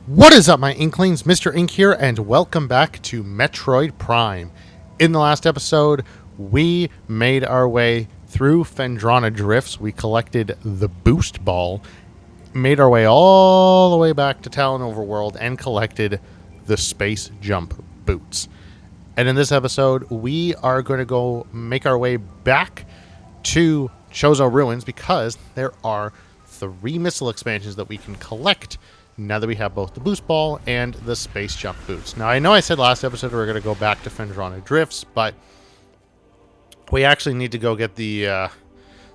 What is up, my Inklings? Mr. Ink here, and welcome back to Metroid Prime. In the last episode, we made our way through Phendrena Drifts. We collected the boost ball, made our way all the way back to Talon Overworld, and collected the space jump boots. And in this episode, we are going to go make our way back to Chozo Ruins because there are 3 missile expansions that we can collect now that we have both the boost ball and the space jump boots. Now, I know I said last episode we were going to go back to Phendrena Drifts, but we actually need to go get the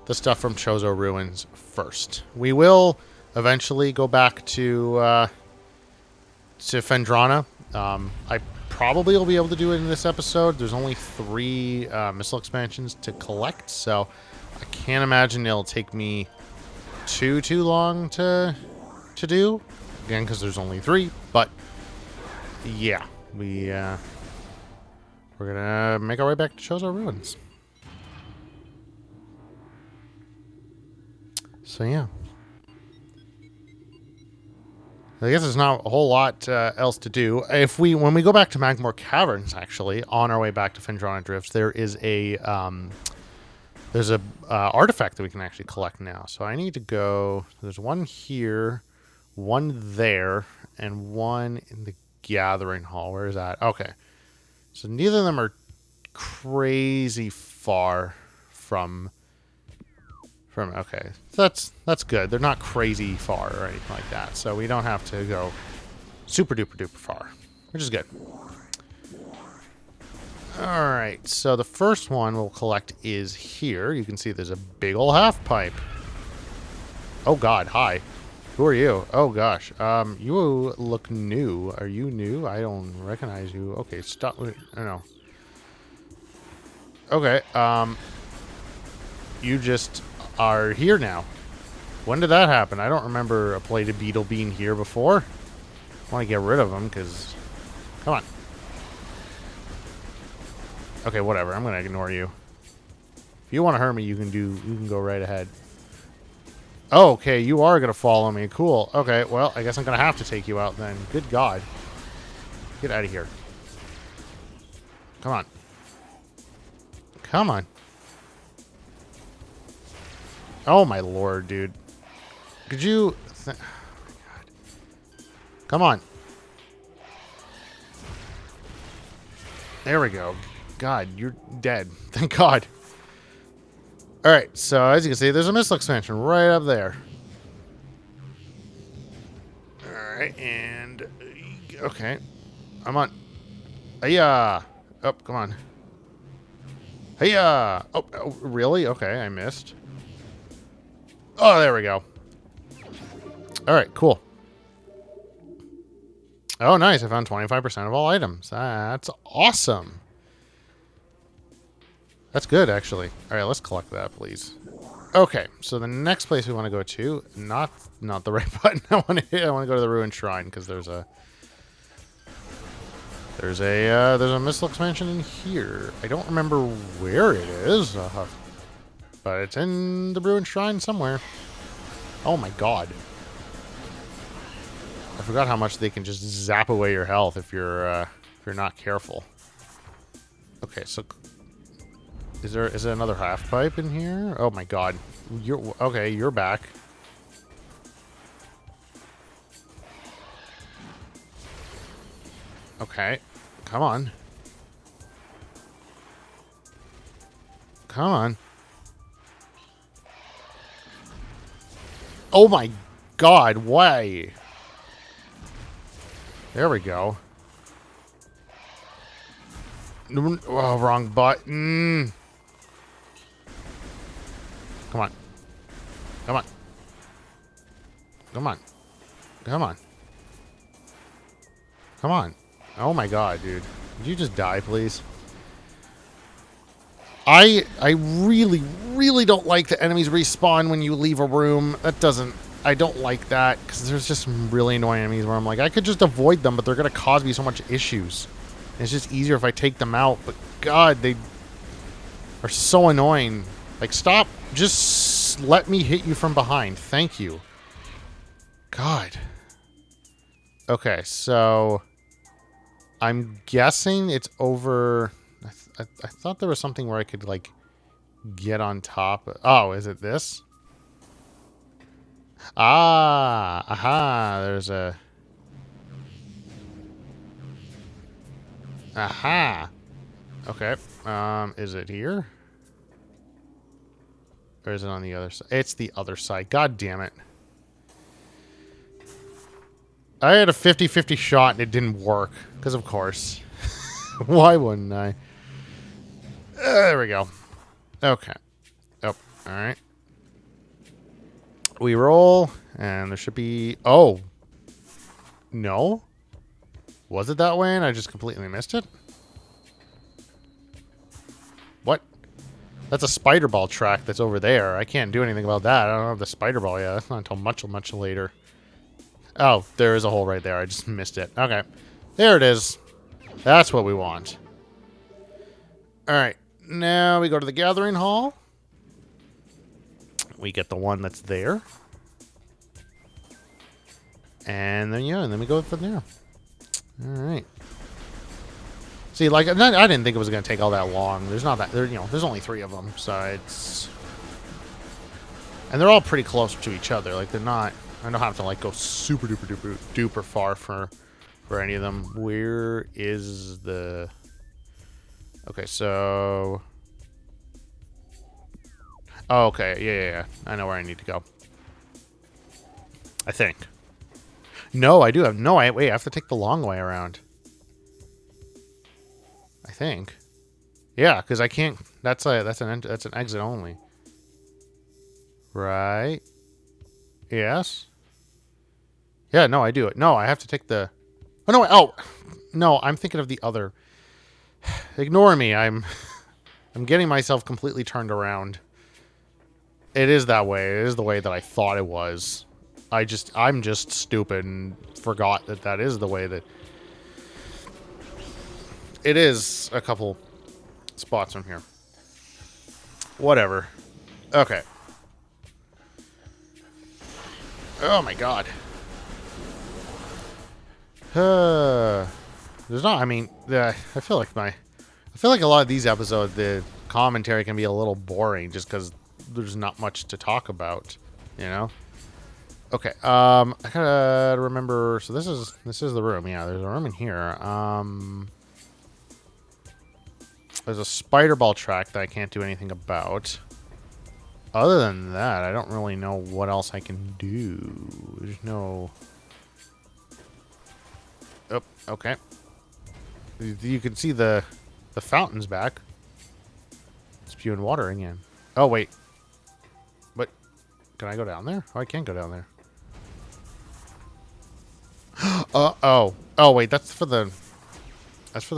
stuff from Chozo Ruins first. We will eventually go back to Phendrena. I probably will be able to do it in this episode. There's only 3 missile expansions to collect, so I can't imagine it'll take me too long to do. Again, because there's only 3, but yeah, we're gonna make our way back to Chozo Ruins. So yeah, I guess there's not a whole lot else to do. When we go back to Magmore Caverns, actually, on our way back to Phendrena Drifts, there is there's a artifact that we can actually collect now. So I need to go. There's one here, one there, and one in the gathering hall. Where is that? Okay. So neither of them are crazy far from okay. So that's good. They're not crazy far or anything like that. So we don't have to go super duper far, which is good. All right. So the first one we'll collect is here. You can see there's a big old half pipe. Oh God, hi. Who are you? Oh gosh. You look new. Are you new? I don't recognize you. Okay, stop. I know. Okay. You just are here now. When did that happen? I don't remember a plated beetle being here before. I want to get rid of them because. Come on. Okay, whatever. I'm gonna ignore you. If you want to hurt me, you can go right ahead. Oh, okay, you are going to follow me. Cool. Okay, well, I guess I'm going to have to take you out then. Good God. Get out of here. Come on. Come on. Oh, my Lord, dude. Could you... Oh, my God. Come on. There we go. God, you're dead. Thank God. Alright, so as you can see, there's a missile expansion right up there. Alright, and... Okay. I'm on. Hiya! Oh, come on. Hiya! Oh, really? Okay, I missed. Oh, there we go. Alright, cool. Oh, nice. I found 25% of all items. That's awesome. That's good, actually. All right, let's collect that, please. Okay, so the next place we want to go to, not the right button. I want to go to the Ruined Shrine because there's a missile expansion in here. I don't remember where it is, but it's in the Ruined Shrine somewhere. Oh my God! I forgot how much they can just zap away your health if you're not careful. Okay, so. Is there another half pipe in here? Oh my God. You're back. Okay. Come on. Come on. Oh my God, why? There we go. Oh, wrong button. Come on. Come on. Come on. Come on. Come on. Oh my God, dude. Did you just die, please? I really don't like the enemies respawn when you leave a room. I don't like that because there's just some really annoying enemies where I'm like, I could just avoid them, but they're going to cause me so much issues. It's just easier if I take them out, but God, they are so annoying. Like, stop. Just let me hit you from behind. Thank you. God. Okay, so I'm guessing it's over. I thought there was something where I could like get on top. Oh, is it this? Ah, aha. There's a. Aha. Okay. Is it here? Or is it on the other side? It's the other side. God damn it. I had a 50-50 shot and it didn't work. Because of course. Why wouldn't I? There we go. Okay. Oh, alright. We roll, and there should be... Oh. No? Was it that way and I just completely missed it? What? That's a spider ball track that's over there. I can't do anything about that. I don't have the spider ball yet. That's not until much, much later. Oh, there is a hole right there. I just missed it. Okay. There it is. That's what we want. Alright. Now we go to the gathering hall. We get the one that's there. And then, yeah, and then we go from there. Alright. See, like, I didn't think it was going to take all that long. There's not that, there's only 3 of them, so it's... And they're all pretty close to each other. Like, they're not... I don't have to, like, go super duper far for any of them. Where is the... Okay, so... Oh, okay. Yeah. I know where I need to go. I think. No, I do have... No, wait, I have to take the long way around. I think. Yeah, because I can't... That's an exit only. Right. Yes. Yeah, no, I do it. No, I have to take the... Oh, no, oh! No, I'm thinking of the other. Ignore me, I'm getting myself completely turned around. It is that way. It is the way that I thought it was. I'm just stupid and forgot that is the way that... It is a couple spots from here. Whatever. Okay. Oh my god. There's not, I mean, I feel like a lot of these episodes, the commentary can be a little boring just because there's not much to talk about, you know? Okay, I gotta remember, so this is the room, yeah, there's a room in here. There's a spider ball track that I can't do anything about. Other than that, I don't really know what else I can do. There's no... Oh, okay. You can see the fountain's back. Spewing water again. Oh, wait. What? Can I go down there? Oh, I can't go down there. Oh. Oh, wait, that's for the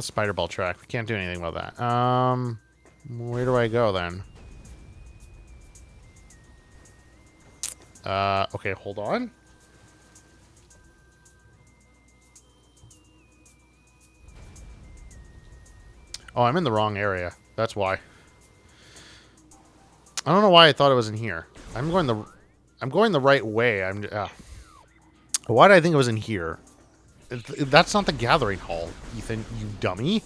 spider ball track. We can't do anything about that. Where do I go then? Okay, hold on. Oh, I'm in the wrong area. That's why. I don't know why I thought it was in here. I'm going the right way. Why did I think it was in here? That's not the gathering hall, Ethan, you dummy.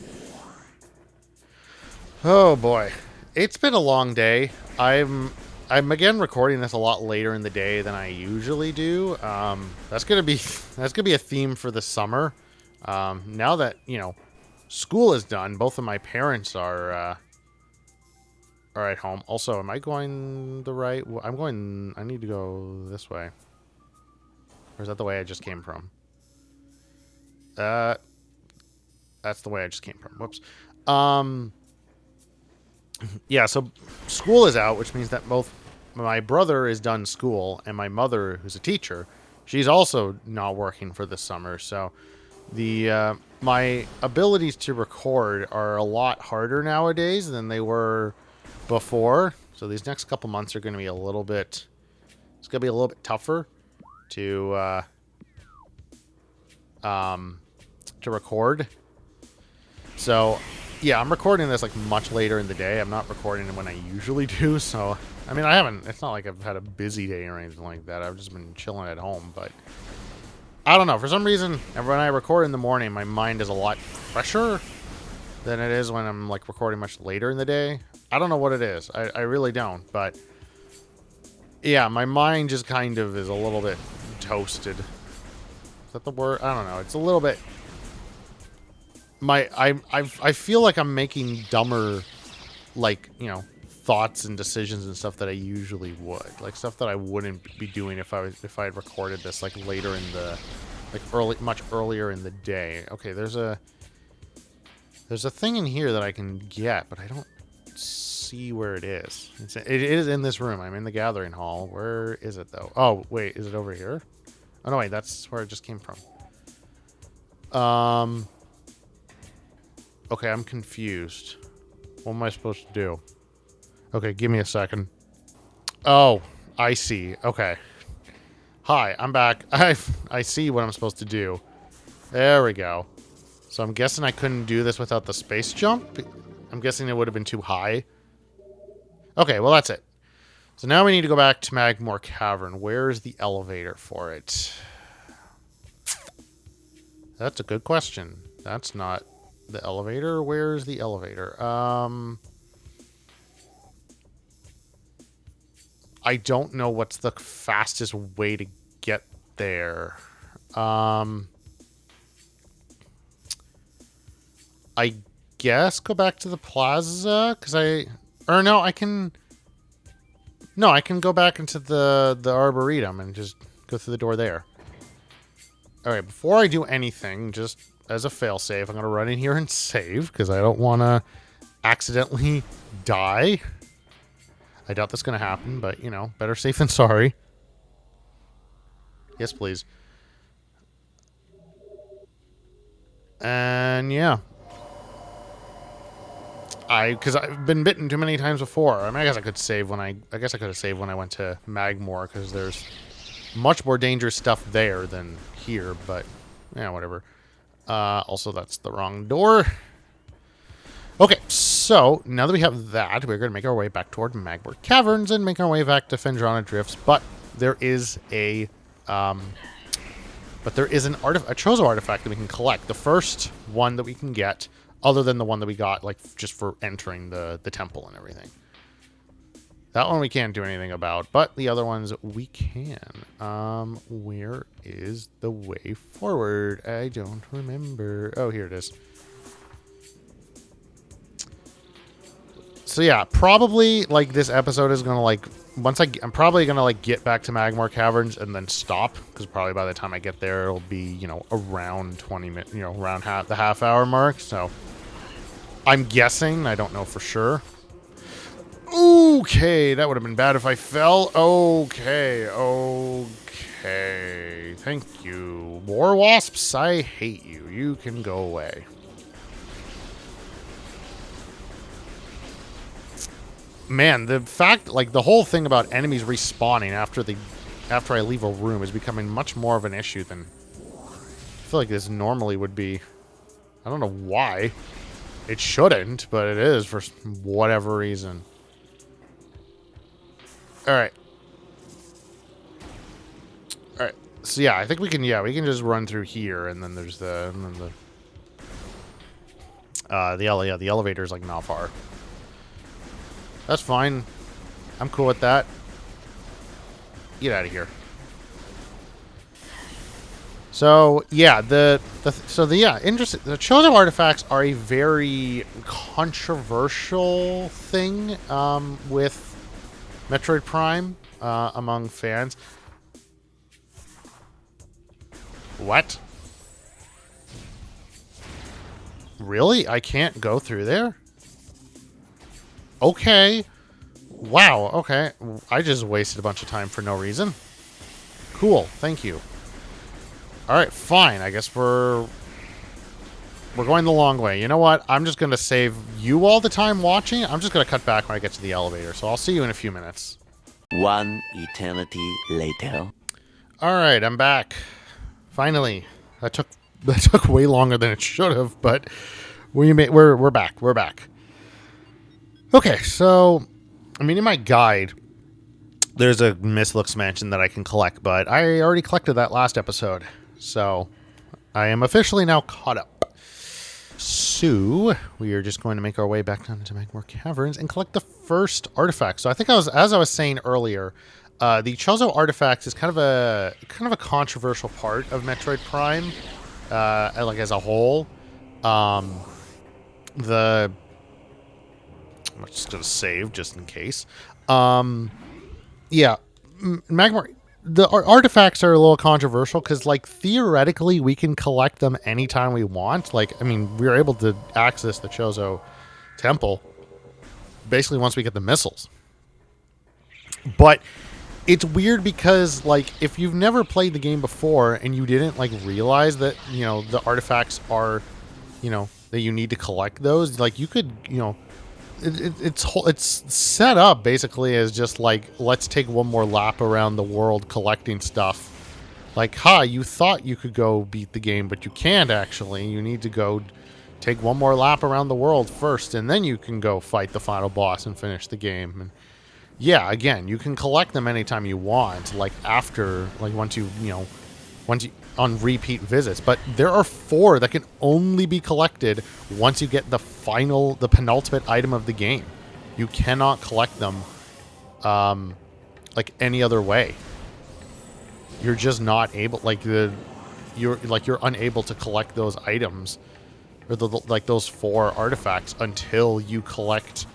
Oh boy. It's been a long day. I'm again recording this a lot later in the day than I usually do. That's gonna be a theme for the summer. Now that, school is done, both of my parents are at home. Also, am I going the right... I need to go this way. Or is that the way I just came from? That's the way I just came from. Whoops. Yeah, so school is out, which means that both my brother is done school and my mother, who's a teacher, she's also not working for the summer. So my abilities to record are a lot harder nowadays than they were before. So these next couple months are going to be a little bit tougher to record. So yeah, I'm recording this like much later in the day. I'm not recording it when I usually do. So I mean, it's not like I've had a busy day or anything like that. I've just been chilling at home, but I don't know. For some reason, when I record in the morning, my mind is a lot fresher than it is when I'm like recording much later in the day. I don't know what it is. I really don't. But yeah, my mind just kind of is a little bit toasted. Is that the word? I don't know. It's a little bit. I feel like I'm making dumber, like, you know, thoughts and decisions and stuff that I usually would, like stuff that I wouldn't be doing if I had recorded this like later in the, like much earlier in the day. Okay, there's a thing in here that I can get, but I don't see where it is. It is in this room. I'm in the gathering hall. Where is it though? Oh wait, is it over here? Oh no, wait, that's where it just came from. Okay, I'm confused. What am I supposed to do? Okay, give me a second. Oh, I see. Okay. Hi, I'm back. I see what I'm supposed to do. There we go. So I'm guessing I couldn't do this without the space jump? I'm guessing it would have been too high. Okay, well that's it. So now we need to go back to Magmore Cavern. Where's the elevator for it? That's a good question. That's not the elevator. Where's the elevator? I don't know what's the fastest way to get there. I guess go back to the plaza, because I can go back into the Arboretum and just go through the door there. Alright, before I do anything, just as a failsafe, I'm going to run in here and save, because I don't want to accidentally die. I doubt that's going to happen, but, you know, better safe than sorry. Yes, please. And, yeah. Because I've been bitten too many times before. I mean, I guess I could save when I guess I could have saved when I went to Magmore, because there's much more dangerous stuff there than here, but, yeah, whatever. Also, that's the wrong door. Okay, so now that we have that, we're going to make our way back toward Magmore Caverns and make our way back to Phendrena Drifts. But there is a Chozo artifact that we can collect. The first one that we can get, other than the one that we got, like, just for entering the temple and everything. That one we can't do anything about, but the other ones we can. Where is the way forward? I don't remember. Oh, here it is. So yeah, probably like this episode is gonna like I'm probably gonna like get back to Magmore Caverns and then stop, because probably by the time I get there it'll be, you know, around 20 minutes, you know, around the half-hour mark. So I'm guessing, I don't know for sure. Okay, that would have been bad if I fell. Okay. Thank you. War wasps, I hate you. You can go away. Man, the fact, like, the whole thing about enemies respawning after I leave a room is becoming much more of an issue than I feel like this normally would be. I don't know why. It shouldn't, but it is for whatever reason. Alright. Alright. So yeah, I think we can just run through here, and then there's the elevator's like not far. That's fine. I'm cool with that. Get out of here. So yeah, interesting. The Chozo artifacts are a very controversial thing with Metroid Prime among fans. What? Really? I can't go through there? Okay. Wow, okay. I just wasted a bunch of time for no reason. Cool, thank you. Alright, fine. I guess we're going the long way. You know what? I'm just going to save you all the time watching. I'm just going to cut back when I get to the elevator. So I'll see you in a few minutes. One eternity later. Alright, I'm back. Finally. That took way longer than it should have, but we're back. We're back. Okay, so, I mean, in my guide, there's a Mistlux mansion that I can collect, but I already collected that last episode. So I am officially now caught up. So we are just going to make our way back down into Magmore Caverns and collect the first artifact. So I think as I was saying earlier, the Chozo artifact is kind of a controversial part of Metroid Prime, like as a whole. I'm just gonna save just in case. Yeah, Magmar. The artifacts are a little controversial because, like, theoretically, we can collect them anytime we want. Like, I mean, we were able to access the Chozo Temple basically once we get the missiles. But it's weird because, like, if you've never played the game before and you didn't, like, realize that, you know, the artifacts are, you know, that you need to collect those, like, you could, you know, it's set up basically as just like, let's take one more lap around the world collecting stuff. Like, you thought you could go beat the game, but you can't actually. You need to go take one more lap around the world first, and then you can go fight the final boss and finish the game. And yeah, again, you can collect them anytime you want, like after, like once you on repeat visits, but there are 4 that can only be collected once you get the penultimate item of the game. You cannot collect them like any other way. You're just not able, you're unable to collect those items or those 4 artifacts until you collect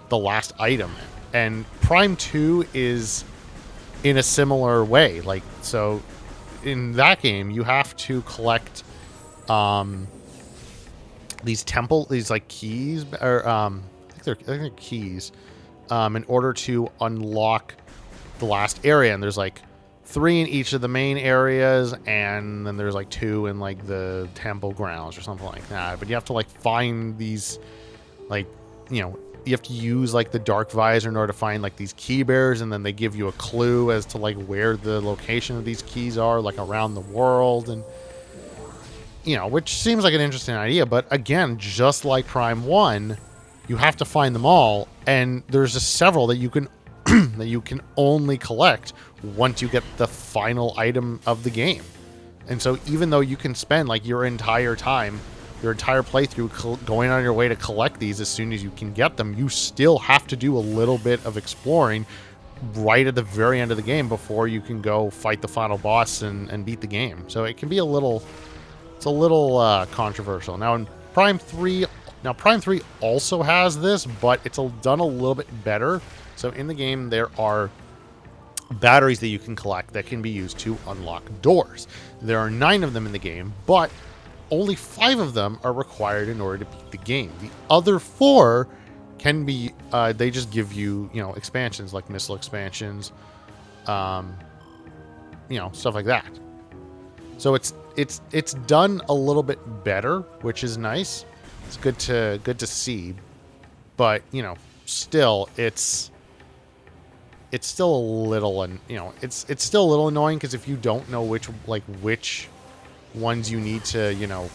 the last item. And Prime 2 is in a similar way. Like, so in that game, you have to collect these like keys, or I think they're keys, in order to unlock the last area. And there's like 3 in each of the main areas, and then there's like 2 in like the temple grounds or something like that. But you have to like find these, like, you know, you have to use like the dark visor in order to find like these key bears, and then they give you a clue as to like where the location of these keys are, like around the world. And you know, which seems like an interesting idea, but again, just like Prime 1, you have to find them all, and there's just several that you can that you can only collect once you get the final item of the game. And so even though you can spend like your entire playthrough going on your way to collect these as soon as you can get them, you still have to do a little bit of exploring right at the very end of the game before you can go fight the final boss and beat the game. So it can be a little controversial. Now Prime 3 also has this, but it's done a little bit better. So in the game, there are batteries that you can collect that can be used to unlock doors. There are 9 of them in the game, but only 5 of them are required in order to beat the game. The other 4 can be, they just give you, you know, expansions like missile expansions, you know, stuff like that. So it's done a little bit better, which is nice. It's good to see, but you know, still it's still a little, you know, it's still a little annoying because if you don't know which ones you need to, you know,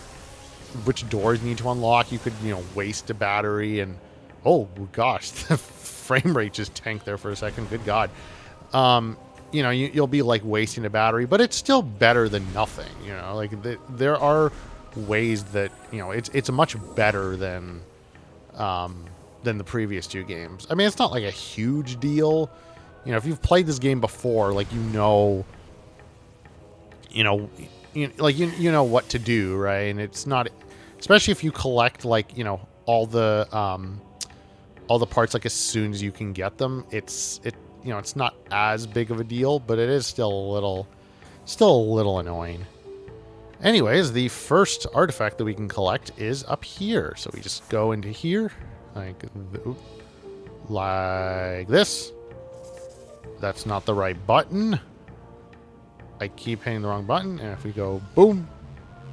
which doors you need to unlock, you could, you know, waste a battery. And oh gosh, the frame rate just tanked there for a second. Good God. You know, you'll be like wasting a battery, but it's still better than nothing. You know, like there are ways that, you know, it's much better than the previous 2 games. I mean, it's not like a huge deal. You know, if you've played this game before, like, you know what to do, right? And it's not, especially if you collect, like, you know, all the parts like as soon as you can get them. You know, it's not as big of a deal, but it is still a little annoying. Anyways, the first artifact that we can collect is up here. So we just go into here like this. That's not the right button. I keep hitting the wrong button. And if we go boom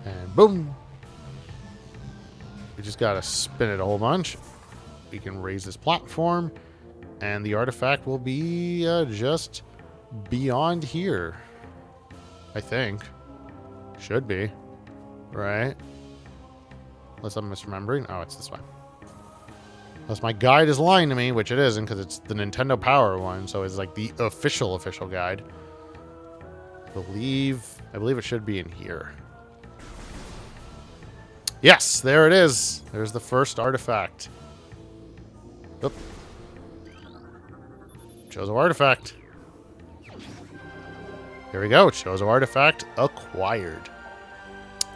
and boom, we just gotta spin it a whole bunch. We can raise this platform, and the artifact will be just beyond here. I think. Should be. Right? Unless I'm misremembering. Oh, it's this way. Unless my guide is lying to me, which it isn't, because it's the Nintendo Power one, so it's like the official guide. believe it should be in here. Yes, there it is. There's the first artifact. Oop. Chozo artifact. Here we go. Chozo artifact acquired.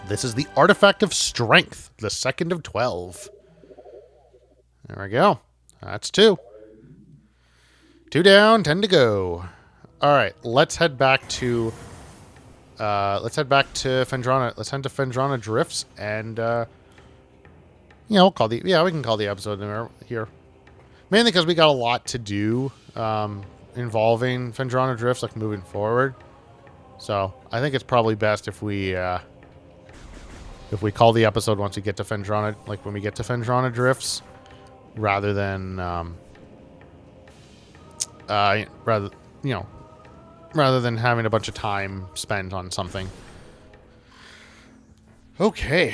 This is the Artifact of Strength, the second of 12. There we go. That's 2. 2 down, 10 to go. All right, let's head back to Phendrena. Let's head to Phendrena Drifts, and we'll call we can call the episode here. Mainly because we got a lot to do involving Phendrena Drifts, like moving forward. So I think it's probably best if we call the episode once we get to Phendrena, like when we get to Phendrena Drifts, rather than rather than having a bunch of time spent on something. Okay,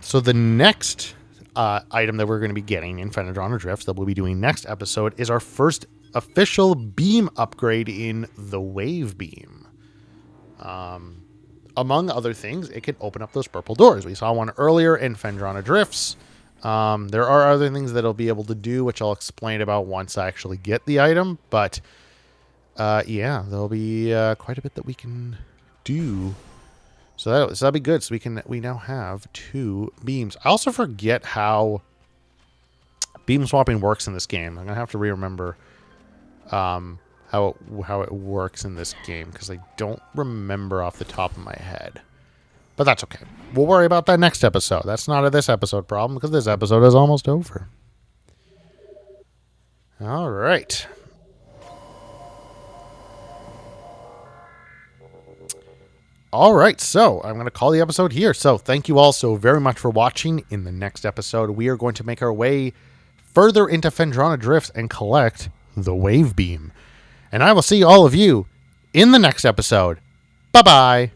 so the next item that we're going to be getting in Phendrena Drifts that we'll be doing next episode is our first official beam upgrade in the Wave Beam. Among other things, it can open up those purple doors. We saw one earlier in Phendrena Drifts. There are other things that it'll be able to do, which I'll explain about once I actually get the item. But there'll be quite a bit that we can do. So that'll be good. So we now have 2 beams. I also forget how beam swapping works in this game. I'm gonna have to remember how it works in this game, because I don't remember off the top of my head. But that's okay. We'll worry about that next episode. That's not a this episode problem, because this episode is almost over. All right. All right, so I'm going to call the episode here. So thank you all so very much for watching. In the next episode, we are going to make our way further into Phendrena Drifts and collect the Wave Beam. And I will see all of you in the next episode. Bye-bye.